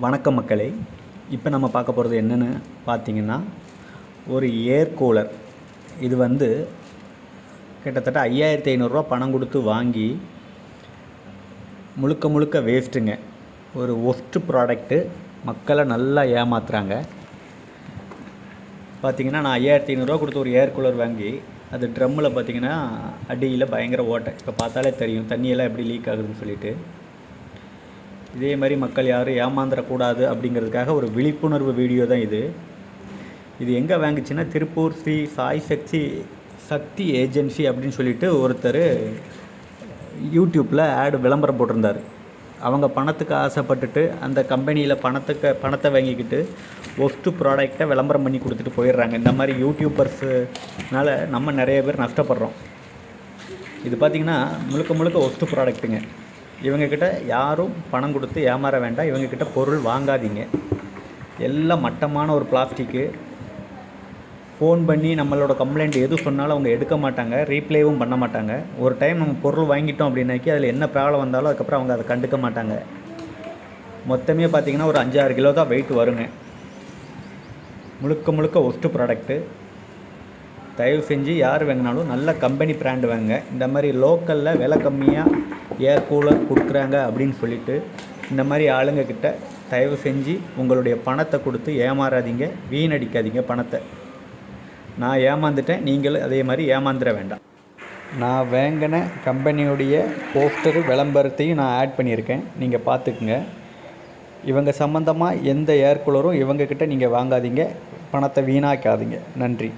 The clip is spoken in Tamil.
வணக்கம் மக்களே. இப்போ நம்ம பார்க்க போகிறது என்னென்னு பார்த்தீங்கன்னா, ஒரு ஏர் கூலர். இது கிட்டத்தட்ட 5500 பணம் கொடுத்து வாங்கி முழுக்க வேஸ்ட்டுங்க. ஒரு ஒஸ்ட்டு ப்ராடக்ட்டு. மக்களை நல்லா ஏமாத்துறாங்க. பார்த்திங்கன்னா, நான் 5500 கொடுத்து ஒரு ஏர் கூலர் வாங்கி அது ட்ரம்மில் பார்த்திங்கன்னா அடியில் பயங்கர ஓட்டை. இப்போ பார்த்தாலே தெரியும் தண்ணியெல்லாம் எப்படி லீக் ஆகுதுன்னு சொல்லிட்டு. இதே மாதிரி மக்கள் யாரும் ஏமாந்துடக்கூடாது அப்படிங்கிறதுக்காக ஒரு விழிப்புணர்வு வீடியோ தான் இது. இது எங்கே வாங்குச்சுன்னா, திருப்பூர் ஸ்ரீ சாய் சக்தி ஏஜென்சி அப்படின்னு சொல்லிட்டு ஒருத்தர் யூடியூப்பில் விளம்பரம் போட்டிருந்தார். அவங்க பணத்துக்கு ஆசைப்பட்டுட்டு அந்த கம்பெனியில் பணத்தை வாங்கிக்கிட்டு ஒஸ்ட்டு ப்ராடக்டை விளம்பரம் பண்ணி கொடுத்துட்டு போயிடுறாங்க. இந்த மாதிரி யூடியூபர்ஸ்னால நம்ம நிறைய பேர் நஷ்டப்படுறோம். இது பார்த்திங்கன்னா முழுக்க ஒஸ்ட்டு ப்ராடக்ட்டுங்க. இவங்கக்கிட்ட யாரும் பணம் கொடுத்து ஏமாற வேண்டாம். இவங்கக்கிட்ட பொருள் வாங்காதீங்க. எல்லாம் மட்டமான ஒரு பிளாஸ்டிக்கு. ஃபோன் பண்ணி நம்மளோட கம்ப்ளைண்ட் எது சொன்னாலும் அவங்க எடுக்க மாட்டாங்க, ரீப்ளேவும் பண்ண மாட்டாங்க. ஒரு டைம் நம்ம பொருள் வாங்கிட்டோம் அப்படின்னாக்கி அதில் என்ன ப்ராப்ளம் வந்தாலும் அதுக்கப்புறம் அவங்க அதை கண்டுக்க மாட்டாங்க. மொத்தமே பார்த்திங்கன்னா ஒரு 5-6 கிலோ தான் வெயிட் வருங்க. முழுக்க ஒஸ்ட்டு ப்ராடக்ட்டு. தயவு செஞ்சு யார் வாங்கினாலும் நல்ல கம்பெனி பிராண்டு வாங்க. இந்த மாதிரி லோக்கலில் விலை கம்மியாக ஏர் கூலர் கொடுக்குறாங்க அப்படின்னு சொல்லிவிட்டு இந்த மாதிரி ஆளுங்கக்கிட்ட தயவு செஞ்சு உங்களுடைய பணத்தை கொடுத்து ஏமாறாதீங்க, வீணடிக்காதீங்க பணத்தை. நான் ஏமாந்துட்டேன், நீங்களும் அதே மாதிரி ஏமாந்துட வேண்டாம். நான் வாங்கின கம்பெனியுடைய போஸ்டரு விளம்பரத்தையும் நான் ஆட் பண்ணியிருக்கேன், நீங்கள் பார்த்துக்குங்க. இவங்க சம்மந்தமாக எந்த ஏர் கூலரும் இவங்கக்கிட்ட நீங்கள் வாங்காதீங்க, பணத்தை வீணாக்காதீங்க. நன்றி.